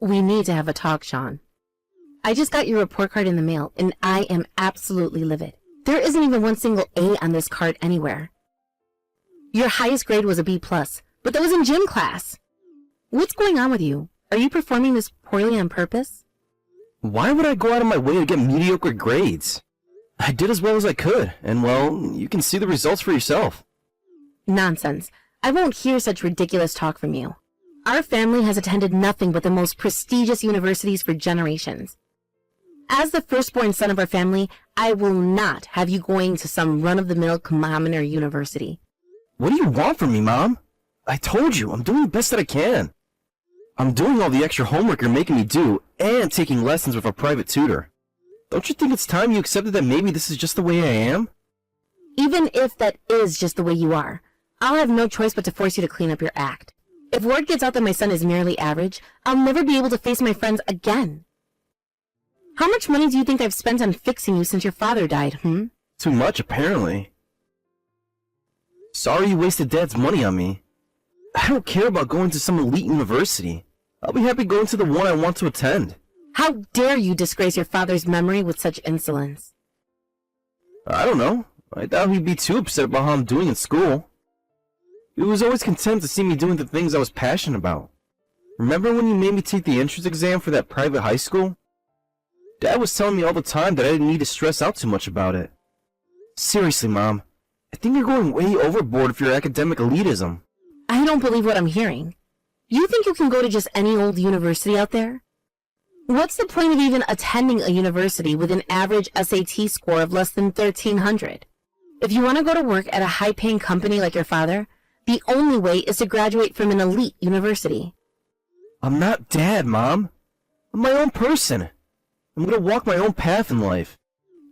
We need to have a talk, Sean. I just got your report card in the mail, and I am absolutely livid. There isn't even one single A on this card anywhere. Your highest grade was a B+, but that was in gym class. What's going on with you? Are you performing this poorly on purpose? Why would I go out of my way to get mediocre grades? I did as well as I could, and well, you can see the results for yourself. Nonsense. I won't hear such ridiculous talk from you. Our family has attended nothing but the most prestigious universities for generations. As the firstborn son of our family, I will not have you going to some run-of-the-mill commoner university. What do you want from me, Mom? I told you, I'm doing the best that I can. I'm doing all the extra homework you're making me do, and taking lessons with a private tutor. Don't you think it's time you accepted that maybe this is just the way I am? Even if that is just the way you are, I'll have no choice but to force you to clean up your act. If word gets out that my son is merely average, I'll never be able to face my friends again. How much money do you think I've spent on fixing you since your father died, Too much, apparently. Sorry you wasted Dad's money on me. I don't care about going to some elite university. I'll be happy going to the one I want to attend. How dare you disgrace your father's memory with such insolence? I don't know. I doubt he'd be too upset about how I'm doing in school. He was always content to see me doing the things I was passionate about. Remember when you made me take the entrance exam for that private high school? Dad was telling me all the time that I didn't need to stress out too much about it. Seriously, Mom, I think you're going way overboard with your academic elitism. I don't believe what I'm hearing. You think you can go to just any old university out there? What's the point of even attending a university with an average SAT score of less than 1,300? If you want to go to work at a high-paying company like your father, the only way is to graduate from an elite university. I'm not Dad, Mom. I'm my own person. I'm gonna walk my own path in life.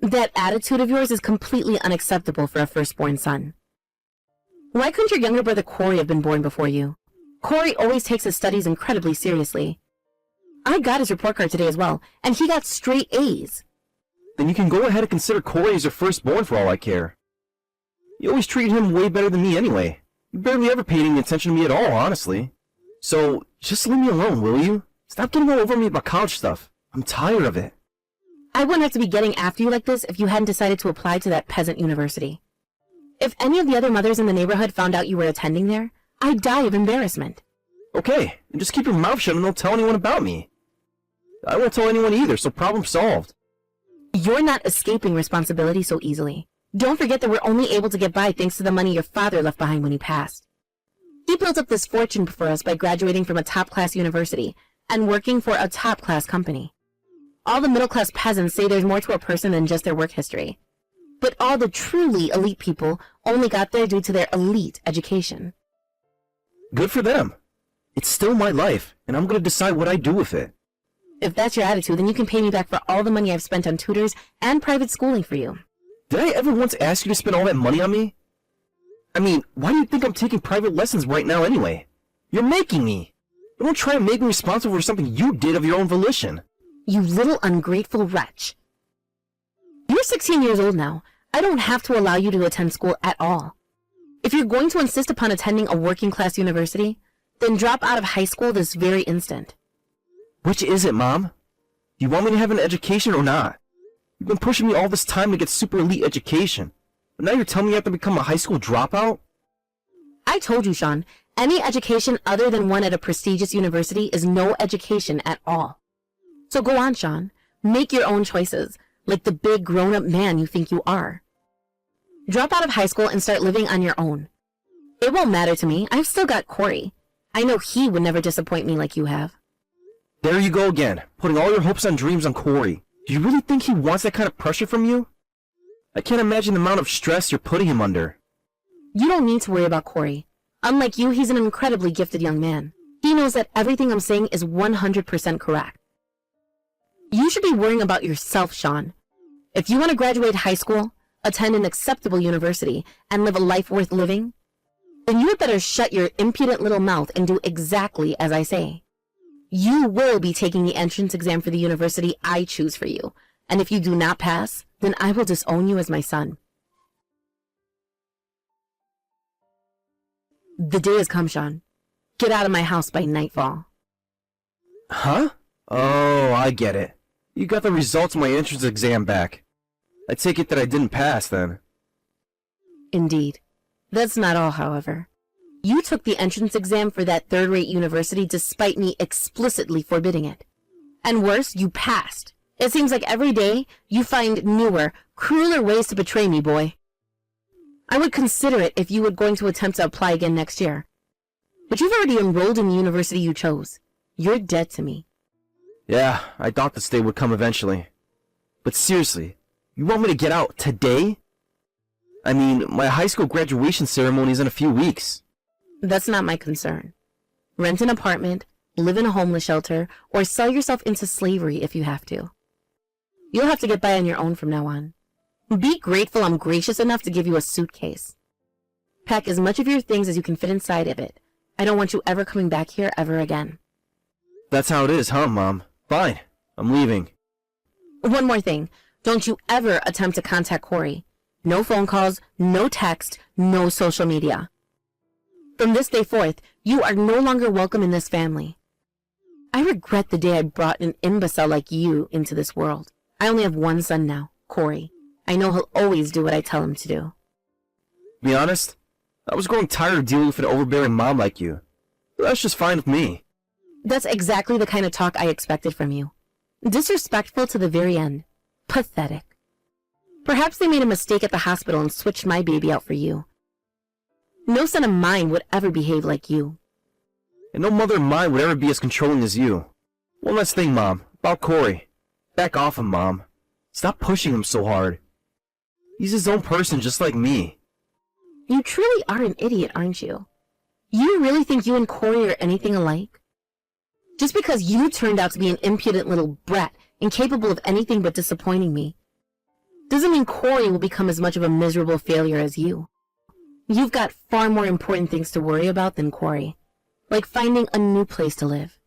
That attitude of yours is completely unacceptable for a firstborn son. Why couldn't your younger brother Corey have been born before you? Corey always takes his studies incredibly seriously. I got his report card today as well, and he got straight A's. Then you can go ahead and consider Corey as your firstborn for all I care. You always treated him way better than me anyway. You barely ever paid any attention to me at all, honestly. So, just leave me alone, will you? Stop getting all over me about college stuff. I'm tired of it. I wouldn't have to be getting after you like this if you hadn't decided to apply to that peasant university. If any of the other mothers in the neighborhood found out you were attending there, I'd die of embarrassment. Okay, and just keep your mouth shut and don't tell anyone about me. I won't tell anyone either, so problem solved. You're not escaping responsibility so easily. Don't forget that we're only able to get by thanks to the money your father left behind when he passed. He built up this fortune for us by graduating from a top-class university and working for a top-class company. All the middle-class peasants say there's more to a person than just their work history. But all the truly elite people only got there due to their elite education. Good for them. It's still my life, and I'm going to decide what I do with it. If that's your attitude, then you can pay me back for all the money I've spent on tutors and private schooling for you. Did I ever once ask you to spend all that money on me? I mean, why do you think I'm taking private lessons right now anyway? You're making me. Don't try and make me responsible for something you did of your own volition. You little ungrateful wretch. You're 16 years old now. I don't have to allow you to attend school at all. If you're going to insist upon attending a working-class university, then drop out of high school this very instant. Which is it, Mom? You want me to have an education or not? You've been pushing me all this time to get super elite education. But now you're telling me I have to become a high school dropout? I told you, Sean, any education other than one at a prestigious university is no education at all. So go on, Sean. Make your own choices, like the big grown-up man you think you are. Drop out of high school and start living on your own. It won't matter to me. I've still got Corey. I know he would never disappoint me like you have. There you go again, putting all your hopes and dreams on Corey. Do you really think he wants that kind of pressure from you? I can't imagine the amount of stress you're putting him under. You don't need to worry about Corey. Unlike you, he's an incredibly gifted young man. He knows that everything I'm saying is 100% correct. You should be worrying about yourself, Sean. If you want to graduate high school, attend an acceptable university, and live a life worth living, then you had better shut your impudent little mouth and do exactly as I say. You will be taking the entrance exam for the university I choose for you, and if you do not pass, then I will disown you as my son. The day has come, Sean. Get out of my house by nightfall. Huh? Oh, I get it. You got the results of my entrance exam back. I take it that I didn't pass, then. Indeed. That's not all, however. You took the entrance exam for that third-rate university despite me explicitly forbidding it. And worse, you passed. It seems like every day you find newer, crueler ways to betray me, boy. I would consider it if you were going to attempt to apply again next year. But you've already enrolled in the university you chose. You're dead to me. Yeah, I thought this day would come eventually. But seriously, you want me to get out today? I mean, my high school graduation ceremony is in a few weeks. That's not my concern. Rent an apartment, live in a homeless shelter, or sell yourself into slavery if you have to. You'll have to get by on your own from now on. Be grateful I'm gracious enough to give you a suitcase. Pack as much of your things as you can fit inside of it. I don't want you ever coming back here ever again. That's how it is, huh, Mom? Fine. I'm leaving. One more thing. Don't you ever attempt to contact Corey. No phone calls, no text, no social media. From this day forth, you are no longer welcome in this family. I regret the day I brought an imbecile like you into this world. I only have one son now, Corey. I know he'll always do what I tell him to do. To be honest, I was growing tired of dealing with an overbearing mom like you. But that's just fine with me. That's exactly the kind of talk I expected from you. Disrespectful to the very end. Pathetic. Perhaps they made a mistake at the hospital and switched my baby out for you. No son of mine would ever behave like you. And no mother of mine would ever be as controlling as you. One last thing, Mom, about Corey. Back off him, Mom. Stop pushing him so hard. He's his own person just like me. You truly are an idiot, aren't you? You really think you and Corey are anything alike? Just because you turned out to be an impudent little brat, incapable of anything but disappointing me, doesn't mean Corey will become as much of a miserable failure as you. You've got far more important things to worry about than Corey, like finding a new place to live.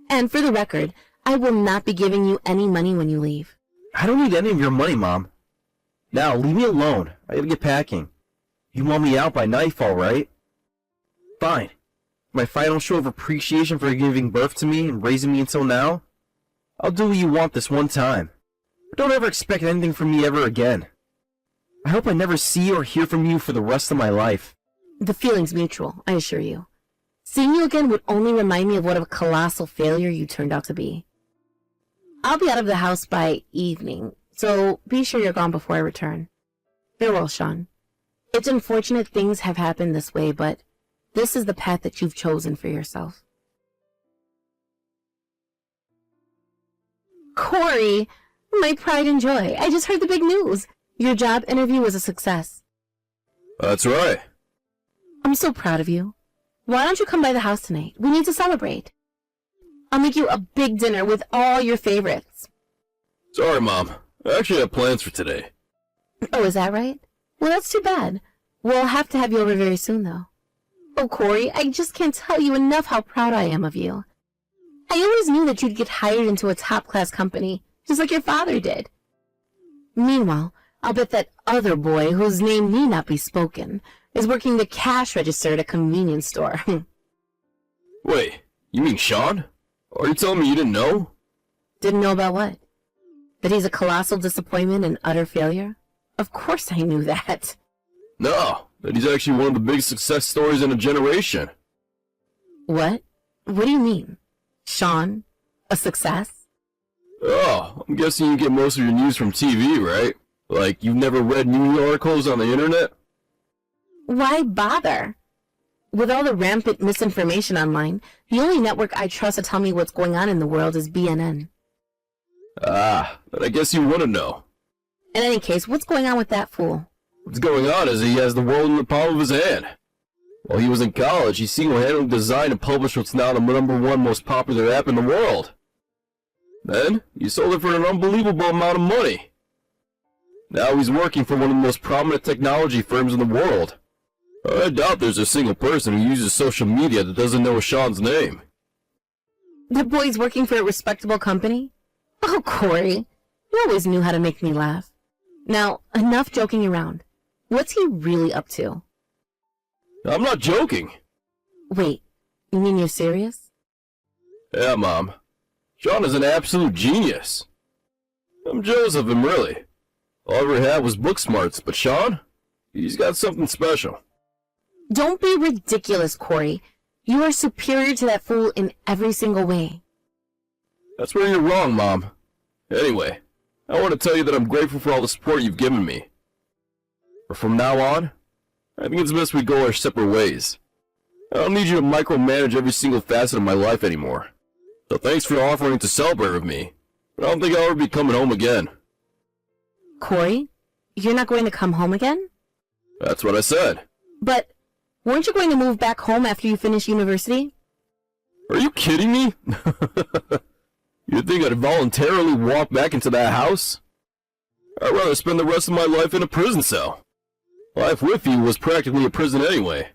And for the record, I will not be giving you any money when you leave. I don't need any of your money, Mom. Now, leave me alone. I gotta get packing. You want me out by nightfall, right? Fine. My final show of appreciation for giving birth to me and raising me until now? I'll do what you want this one time. But don't ever expect anything from me ever again. I hope I never see or hear from you for the rest of my life. The feeling's mutual, I assure you. Seeing you again would only remind me of what a colossal failure you turned out to be. I'll be out of the house by evening, so be sure you're gone before I return. Farewell, Sean. It's unfortunate things have happened this way, but this is the path that you've chosen for yourself. Corey, my pride and joy. I just heard the big news. Your job interview was a success. That's right. I'm so proud of you. Why don't you come by the house tonight? We need to celebrate. I'll make you a big dinner with all your favorites. Sorry, Mom. I actually have plans for today. Oh, is that right? Well, that's too bad. We'll have to have you over very soon, though. Oh, Corey, I just can't tell you enough how proud I am of you. I always knew that you'd get hired into a top-class company, just like your father did. Meanwhile, I'll bet that other boy, whose name need not be spoken, is working the cash register at a convenience store. Wait, you mean Sean? Are you telling me you didn't know? Didn't know about what? That he's a colossal disappointment and utter failure? Of course I knew that. No, that he's actually one of the biggest success stories in a generation. What? What do you mean? Sean? A success? Oh, I'm guessing you get most of your news from TV, right? Like, you've never read news articles on the internet? Why bother? With all the rampant misinformation online, the only network I trust to tell me what's going on in the world is BNN. Ah, but I guess you want to know. In any case, what's going on with that fool? What's going on is he has the world in the palm of his hand. While he was in college, he single-handedly designed and published what's now the #1 most popular app in the world. Then, he sold it for an unbelievable amount of money. Now he's working for one of the most prominent technology firms in the world. I doubt there's a single person who uses social media that doesn't know Sean's name. That boy's working for a respectable company? Oh, Corey, you always knew how to make me laugh. Now, enough joking around. What's he really up to? I'm not joking. Wait, you mean you're serious? Yeah, Mom. Sean is an absolute genius. I'm jealous of him, really. All I ever had was book smarts, but Sean, he's got something special. Don't be ridiculous, Corey. You are superior to that fool in every single way. That's where you're wrong, Mom. Anyway, I want to tell you that I'm grateful for all the support you've given me. But from now on, I think it's best we go our separate ways. I don't need you to micromanage every single facet of my life anymore. So thanks for offering to celebrate with me, but I don't think I'll ever be coming home again. Corey, you're not going to come home again? That's what I said. But weren't you going to move back home after you finish university? Are you kidding me? You think I'd voluntarily walk back into that house? I'd rather spend the rest of my life in a prison cell. Life with you was practically a prison anyway.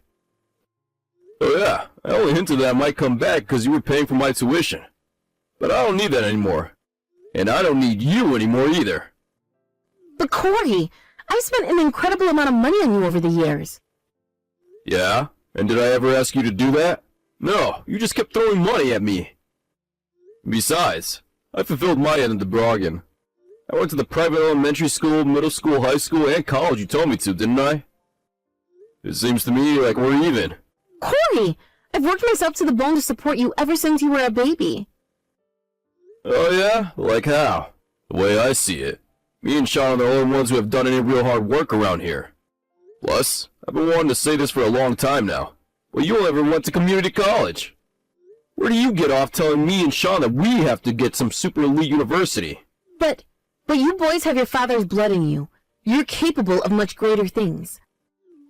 Oh yeah, I only hinted that I might come back because you were paying for my tuition. But I don't need that anymore. And I don't need you anymore either. But Corey, I've spent an incredible amount of money on you over the years. Yeah? And did I ever ask you to do that? No, you just kept throwing money at me. Besides, I fulfilled my end of the bargain. I went to the private elementary school, middle school, high school, and college you told me to, didn't I? It seems to me like we're even. Corey, I've worked myself to the bone to support you ever since you were a baby. Oh yeah? Like how? The way I see it, me and Sean are the only ones who have done any real hard work around here. Plus, I've been wanting to say this for a long time now, but you never went to community college. Where do you get off telling me and Sean that we have to get some super elite university? But you boys have your father's blood in you. You're capable of much greater things.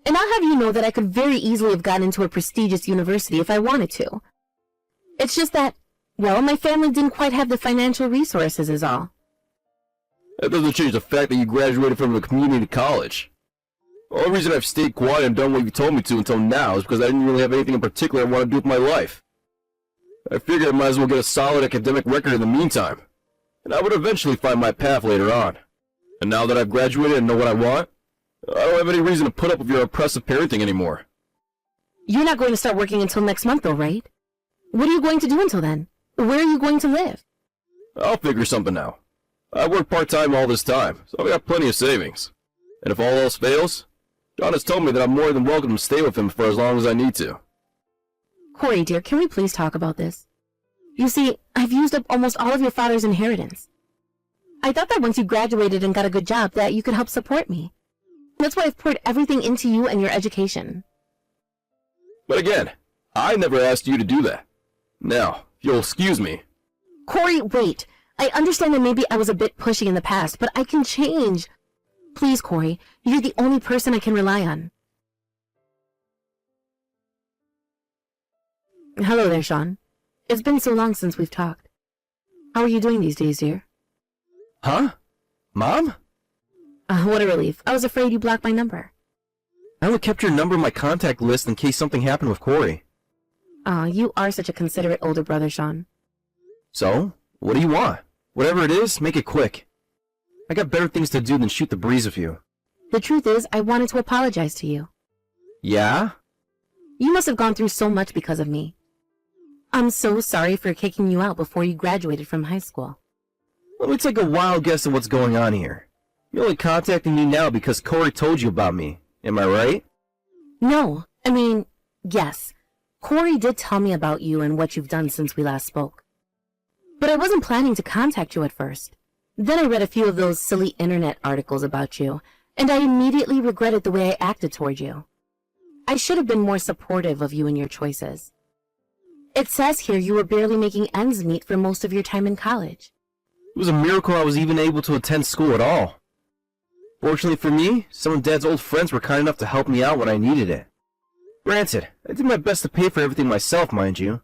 And I'll have you know that I could very easily have gotten into a prestigious university if I wanted to. It's just that, well, my family didn't quite have the financial resources is all. That doesn't change the fact that you graduated from a community college. The only reason I've stayed quiet and done what you told me to until now is because I didn't really have anything in particular I want to do with my life. I figured I might as well get a solid academic record in the meantime, and I would eventually find my path later on. And now that I've graduated and know what I want, I don't have any reason to put up with your oppressive parenting anymore. You're not going to start working until next month though, right? What are you going to do until then? Where are you going to live? I'll figure something out. I worked part-time all this time, so I've got plenty of savings. And if all else fails, John has told me that I'm more than welcome to stay with him for as long as I need to. Corey, dear, can we please talk about this? You see, I've used up almost all of your father's inheritance. I thought that once you graduated and got a good job that you could help support me. That's why I've poured everything into you and your education. But again, I never asked you to do that. Now, if you'll excuse me. Corey, wait. I understand that maybe I was a bit pushy in the past, but I can change. Please, Corey, you're the only person I can rely on. Hello there, Sean. It's been so long since we've talked. How are you doing these days, dear? Huh? Mom? What a relief. I was afraid you blocked my number. I only kept your number in my contact list in case something happened with Corey. Aw, you are such a considerate older brother, Sean. So, what do you want? Whatever it is, make it quick. I got better things to do than shoot the breeze with you. The truth is, I wanted to apologize to you. Yeah? You must have gone through so much because of me. I'm so sorry for kicking you out before you graduated from high school. Let me take a wild guess at what's going on here. You're only contacting me now because Corey told you about me. Am I right? No, I mean, yes. Corey did tell me about you and what you've done since we last spoke. But I wasn't planning to contact you at first. Then I read a few of those silly internet articles about you, and I immediately regretted the way I acted toward you. I should have been more supportive of you and your choices. It says here you were barely making ends meet for most of your time in college. It was a miracle I was even able to attend school at all. Fortunately for me, some of Dad's old friends were kind enough to help me out when I needed it. Granted, I did my best to pay for everything myself, mind you.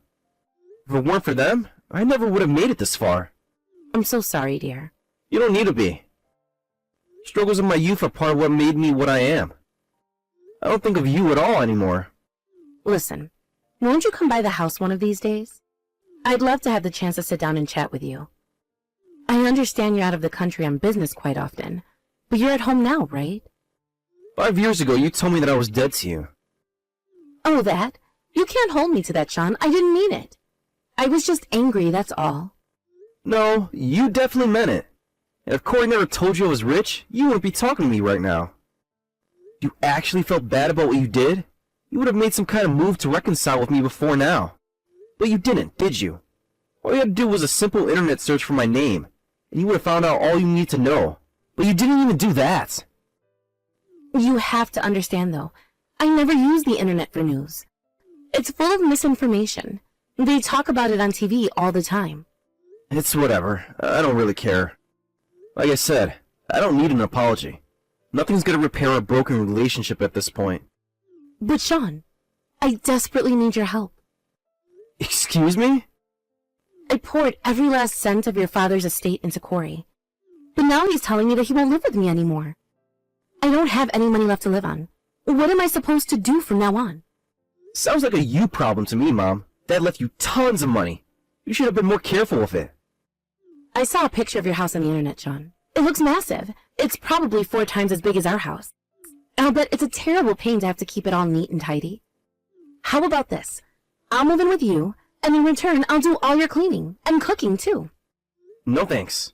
If it weren't for them, I never would have made it this far. I'm so sorry, dear. You don't need to be. Struggles of my youth are part of what made me what I am. I don't think of you at all anymore. Listen, won't you come by the house one of these days? I'd love to have the chance to sit down and chat with you. I understand you're out of the country on business quite often, but you're at home now, right? 5 years ago, you told me that I was dead to you. Oh, that? You can't hold me to that, Sean. I didn't mean it. I was just angry, that's all. No, you definitely meant it. And if Corey never told you I was rich, you wouldn't be talking to me right now. If you actually felt bad about what you did, you would have made some kind of move to reconcile with me before now. But you didn't, did you? All you had to do was a simple internet search for my name, and you would have found out all you need to know. But you didn't even do that. You have to understand, though, I never use the internet for news. It's full of misinformation. They talk about it on TV all the time. It's whatever. I don't really care. Like I said, I don't need an apology. Nothing's gonna repair a broken relationship at this point. But Sean, I desperately need your help. Excuse me? I poured every last cent of your father's estate into Corey. But now he's telling me that he won't live with me anymore. I don't have any money left to live on. What am I supposed to do from now on? Sounds like a you problem to me, Mom. Dad left you tons of money. You should have been more careful with it. I saw a picture of your house on the internet, Sean. It looks massive. It's probably 4 times as big as our house. I'll bet it's a terrible pain to have to keep it all neat and tidy. How about this? I'll move in with you, and in return, I'll do all your cleaning and cooking, too. No thanks.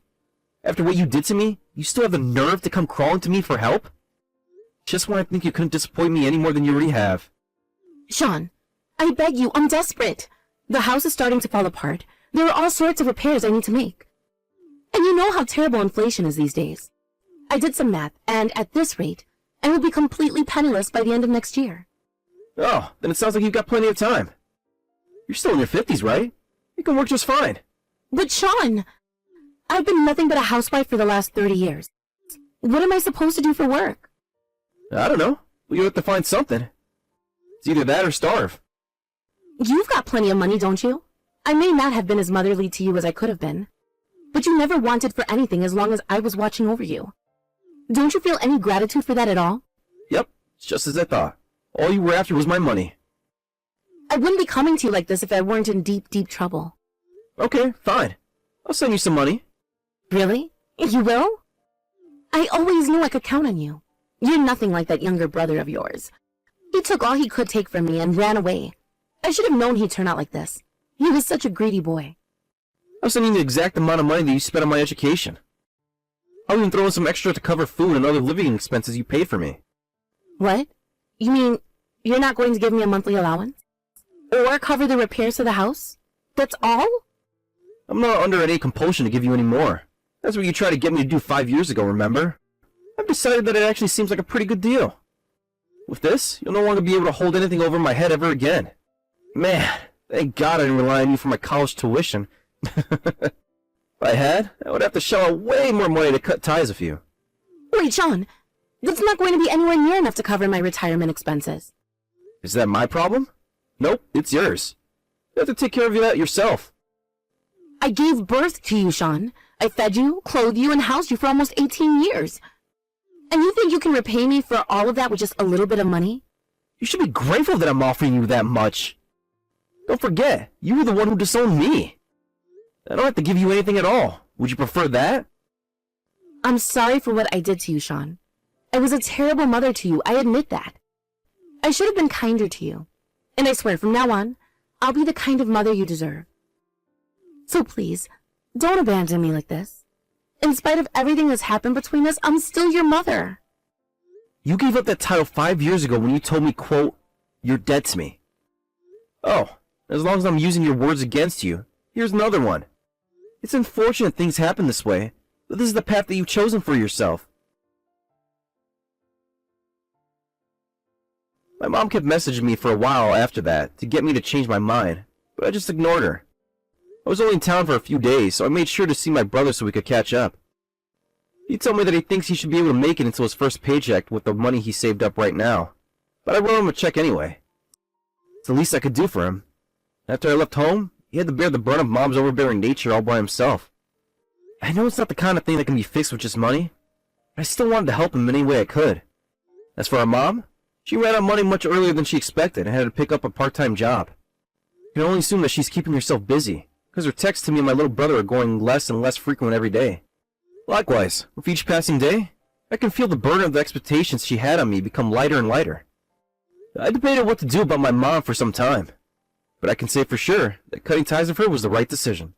After what you did to me, you still have the nerve to come crawling to me for help? Just when I think you couldn't disappoint me any more than you already have. Sean, I beg you, I'm desperate. The house is starting to fall apart. There are all sorts of repairs I need to make. And you know how terrible inflation is these days. I did some math, and at this rate, I will be completely penniless by the end of next year. Oh, then it sounds like you've got plenty of time. You're still in your 50s, right? You can work just fine. But Sean, I've been nothing but a housewife for the last 30 years. What am I supposed to do for work? I don't know. You'll have to find something. It's either that or starve. You've got plenty of money, don't you? I may not have been as motherly to you as I could have been, but you never wanted for anything as long as I was watching over you. Don't you feel any gratitude for that at all? Yep, it's just as I thought. All you were after was my money. I wouldn't be coming to you like this if I weren't in deep, deep trouble. Okay, fine. I'll send you some money. Really? You will? I always knew I could count on you. You're nothing like that younger brother of yours. He took all he could take from me and ran away. I should have known he'd turn out like this. He was such a greedy boy. I'll send you the exact amount of money that you spent on my education. I'll even throw in some extra to cover food and other living expenses you paid for me. What? You mean you're not going to give me a monthly allowance? Or cover the repairs to the house? That's all? I'm not under any compulsion to give you any more. That's what you tried to get me to do 5 years ago, remember? I've decided that it actually seems like a pretty good deal. With this, you'll no longer be able to hold anything over my head ever again. Man, thank God I didn't rely on you for my college tuition. If I had, I would have to shell out way more money to cut ties with you. Wait, Sean. That's not going to be anywhere near enough to cover my retirement expenses. Is that my problem? Nope, it's yours. You have to take care of that yourself. I gave birth to you, Sean. I fed you, clothed you, and housed you for almost 18 years. And you think you can repay me for all of that with just a little bit of money? You should be grateful that I'm offering you that much. Don't forget, you were the one who disowned me. I don't have to give you anything at all. Would you prefer that? I'm sorry for what I did to you, Sean. I was a terrible mother to you, I admit that. I should have been kinder to you. And I swear, from now on, I'll be the kind of mother you deserve. So please, don't abandon me like this. In spite of everything that's happened between us, I'm still your mother. You gave up that title 5 years ago when you told me, quote, "You're dead to me." Oh, as long as I'm using your words against you, here's another one. It's unfortunate things happen this way, but this is the path that you've chosen for yourself. My mom kept messaging me for a while after that to get me to change my mind, but I just ignored her. I was only in town for a few days, so I made sure to see my brother so we could catch up. He told me that he thinks he should be able to make it until his first paycheck with the money he saved up right now, but I wrote him a check anyway. It's the least I could do for him. After I left home, he had to bear the brunt of Mom's overbearing nature all by himself. I know it's not the kind of thing that can be fixed with just money, but I still wanted to help him any way I could. As for our mom, she ran out of money much earlier than she expected and had to pick up a part-time job. You can only assume that she's keeping herself busy, because her texts to me and my little brother are going less and less frequent every day. Likewise, with each passing day, I can feel the burden of the expectations she had on me become lighter and lighter. I debated what to do about my mom for some time, but I can say for sure that cutting ties with her was the right decision.